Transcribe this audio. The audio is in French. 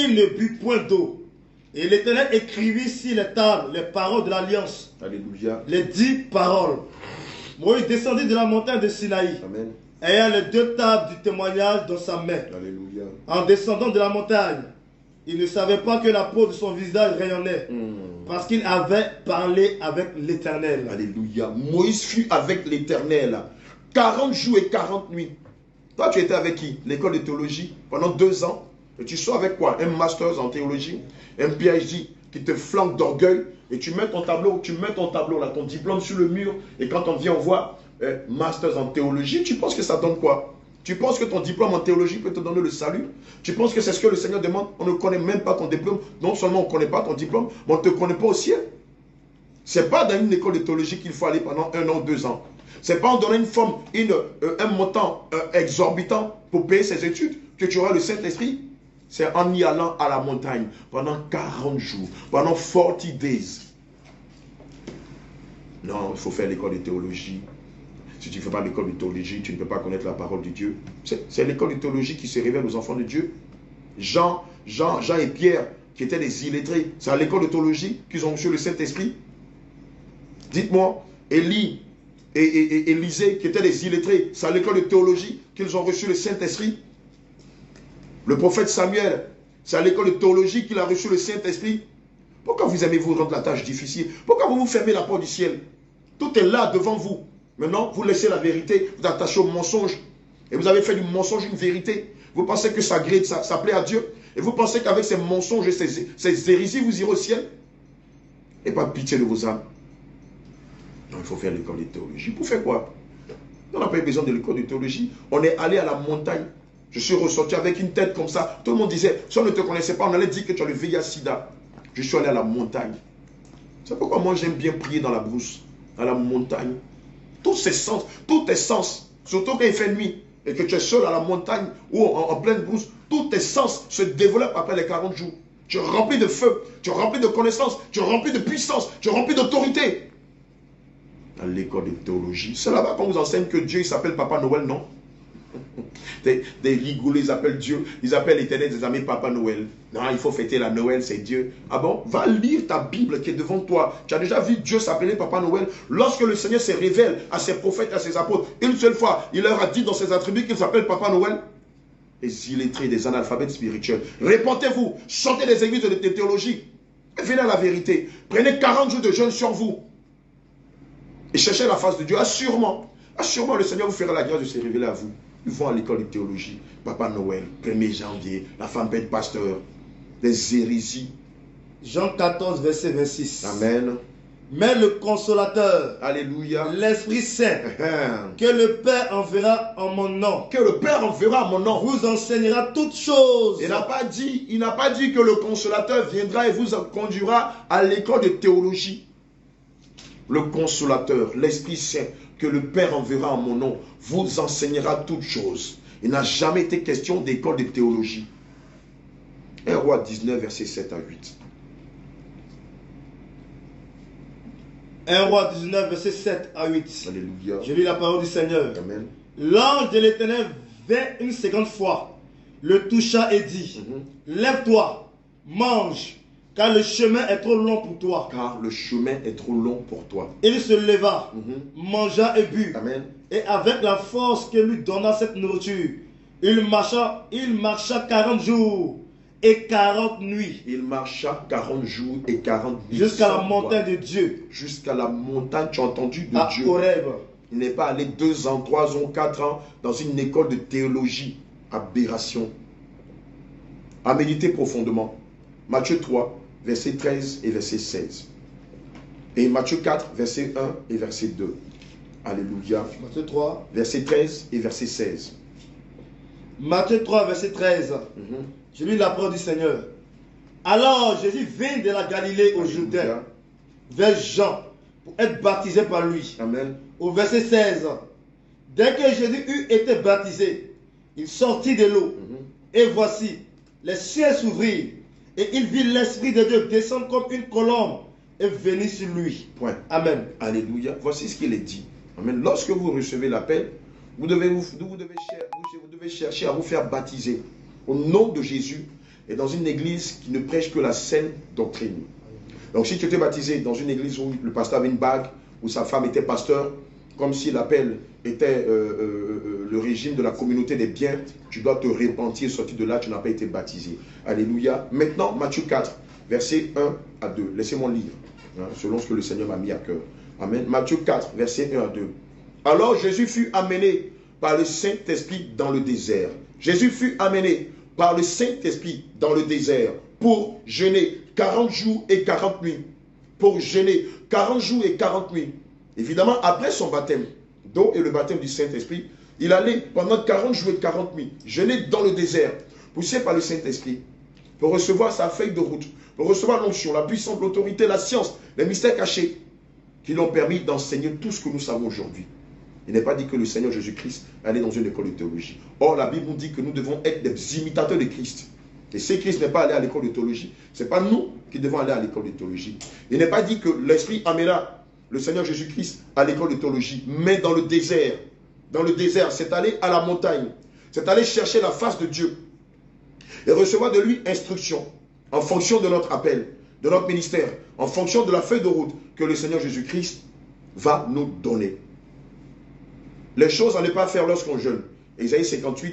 il ne but point d'eau. Et l'Éternel écrivit sur les tables les paroles de l'Alliance. Alléluia. Les 10 paroles. Moïse descendit de la montagne de Sinaï, Amen. ayant les 2 tables du témoignage dans sa main. Alléluia. En descendant de la montagne, il ne savait pas que la peau de son visage rayonnait, parce qu'il avait parlé avec l'Éternel. Alléluia. Moïse fut avec l'Éternel 40 jours et 40 nuits. Toi, tu étais avec qui? L'école de théologie pendant 2 ans. Et tu sors avec quoi? Un master en théologie, un PhD qui te flanque d'orgueil. Et tu mets ton tableau, là, ton diplôme sur le mur. Et quand on vient, on voit master en théologie. Tu penses que ça donne quoi? Tu penses que ton diplôme en théologie peut te donner le salut? Tu penses que c'est ce que le Seigneur demande? On ne connaît même pas ton diplôme. Non seulement on ne connaît pas ton diplôme, mais on ne te connaît pas au ciel. Ce n'est pas dans une école de théologie qu'il faut aller pendant 1 an, 2 ans. Ce n'est pas en donnant un montant exorbitant pour payer ses études que tu auras le Saint-Esprit. C'est en y allant à la montagne pendant 40 jours, pendant 40 days. Non, il faut faire l'école de théologie. Si tu ne fais pas l'école de théologie, tu ne peux pas connaître la parole de Dieu. C'est l'école de théologie qui se révèle aux enfants de Dieu. Jean et Pierre, qui étaient des illettrés, c'est à l'école de théologie qu'ils ont reçu le Saint-Esprit. Dites-moi, Élie et Élisée, qui étaient des illettrés, c'est à l'école de théologie qu'ils ont reçu le Saint-Esprit. Le prophète Samuel, c'est à l'école de théologie qu'il a reçu le Saint-Esprit. Pourquoi vous aimez vous rendre la tâche difficile? Pourquoi vous vous fermez la porte du ciel? Tout est là devant vous. Maintenant, vous laissez la vérité, vous attachez au mensonge. Et vous avez fait du mensonge une vérité. Vous pensez que ça plaît à Dieu. Et vous pensez qu'avec ces mensonges et ces hérésies, vous irez au ciel. Et pas pitié de vos âmes. Non, il faut faire l'école de théologie. Pour faire quoi? On n'a pas eu besoin de l'école de théologie. On est allé à la montagne. Je suis ressorti avec une tête comme ça. Tout le monde disait, si on ne te connaissait pas, on allait dire que tu as le VIH-Sida. Je suis allé à la montagne. C'est pourquoi moi j'aime bien prier dans la brousse, à la montagne. Tous tes sens, surtout quand il fait nuit, et que tu es seul à la montagne ou en pleine brousse, tous tes sens se développent après les 40 jours. Tu es rempli de feu, tu es rempli de connaissances, tu es rempli de puissance, tu es rempli d'autorité. À l'école de théologie, c'est là-bas qu'on vous enseigne que Dieu il s'appelle Papa Noël, non? Des rigoulés, ils appellent Dieu, ils appellent l'Éternel des amis Papa Noël. Non, il faut fêter la Noël, c'est Dieu. Ah bon? Va lire ta Bible qui est devant toi. Tu as déjà vu Dieu s'appeler Papa Noël? Lorsque le Seigneur se révèle à ses prophètes, à ses apôtres, une seule fois, il leur a dit dans ses attributs qu'il s'appelle Papa Noël. Les illettrés, des analphabètes spirituels. Répentez-vous, chantez les églises de théologie. Et venez à la vérité. Prenez 40 jours de jeûne sur vous. Et cherchez la face de Dieu. Assurément, le Seigneur vous fera la grâce de se révéler à vous. Ils vont à l'école de théologie. Papa Noël, 1er janvier, la femme bête pasteur, des hérésies. Jean 14, verset 26. Amen. Mais le consolateur, alléluia, l'Esprit Saint, que le Père enverra en mon nom, vous enseignera toutes choses. Il n'a pas dit que le consolateur viendra et vous conduira à l'école de théologie. Le consolateur, l'Esprit Saint, que le Père enverra en mon nom, vous enseignera toutes choses. Il n'a jamais été question d'école de théologie. 1 Roi 19, versets 7 à 8. 1 Roi 19, versets 7 à 8. Alléluia. Je lis la parole du Seigneur. Amen. L'ange de l'Éternel vint une seconde fois, le toucha et dit, lève-toi, mange, car le chemin est trop long pour toi. Car le chemin est trop long pour toi. Il se leva, mangea et but. Amen. Et avec la force que lui donna cette nourriture, il marcha 40 jours et 40 nuits. Il marcha 40 jours et 40 nuits. Jusqu'à la montagne de Dieu. Jusqu'à la montagne, tu as entendu, de à Dieu. Horeb. Il n'est pas allé 2 ans, 3 ans, 4 ans dans une école de théologie. Aberration. À méditer profondément. Matthieu 3, verset 13 et verset 16. Et Matthieu 4, verset 1 et verset 2. Alléluia. Matthieu 3. Verset 13 et verset 16. Matthieu 3, verset 13. Je lis la parole du Seigneur. Alors Jésus vint de la Galilée au Jourdain, vers Jean, pour être baptisé par lui. Amen. Au verset 16. Dès que Jésus eut été baptisé, il sortit de l'eau. Et voici, les cieux s'ouvrirent. Et il vit l'Esprit de Dieu descendre comme une colombe et venir sur lui. Point. Amen. Alléluia. Voici ce qu'il est dit. Amen. Lorsque vous recevez l'appel, vous devez chercher à vous faire baptiser au nom de Jésus. et dans une église qui ne prêche que la saine doctrine. Donc si tu étais baptisé dans une église où le pasteur avait une bague, où sa femme était pasteur, comme si l'appel était le régime de la communauté des biens, tu dois te repentir, sortir de là, tu n'as pas été baptisé. Alléluia. Maintenant, Matthieu 4, versets 1 à 2. Laissez-moi lire, hein, selon ce que le Seigneur m'a mis à cœur. Amen. Matthieu 4, versets 1 à 2. Alors Jésus fut amené par le Saint-Esprit dans le désert. Jésus fut amené par le Saint-Esprit dans le désert pour jeûner 40 jours et 40 nuits. Pour jeûner 40 jours et 40 nuits. Évidemment, après son baptême d'eau et le baptême du Saint-Esprit, il allait pendant 40 jours et 40 nuits jeûner dans le désert, poussé par le Saint-Esprit, pour recevoir sa feuille de route, pour recevoir l'onction, la puissance, l'autorité, la science, les mystères cachés, qui l'ont permis d'enseigner tout ce que nous savons aujourd'hui. Il n'est pas dit que le Seigneur Jésus-Christ allait dans une école de théologie. Or, la Bible nous dit que nous devons être des imitateurs de Christ. Et si Christ n'est pas allé à l'école de théologie, ce n'est pas nous qui devons aller à l'école de théologie. Il n'est pas dit que l'Esprit amena le Seigneur Jésus-Christ à l'école de théologie, mais dans le désert. Dans le désert, c'est aller à la montagne. C'est aller chercher la face de Dieu. Et recevoir de lui instruction en fonction de notre appel, de notre ministère, en fonction de la feuille de route que le Seigneur Jésus-Christ va nous donner. Les choses à ne pas faire lorsqu'on jeûne. Ésaïe 58.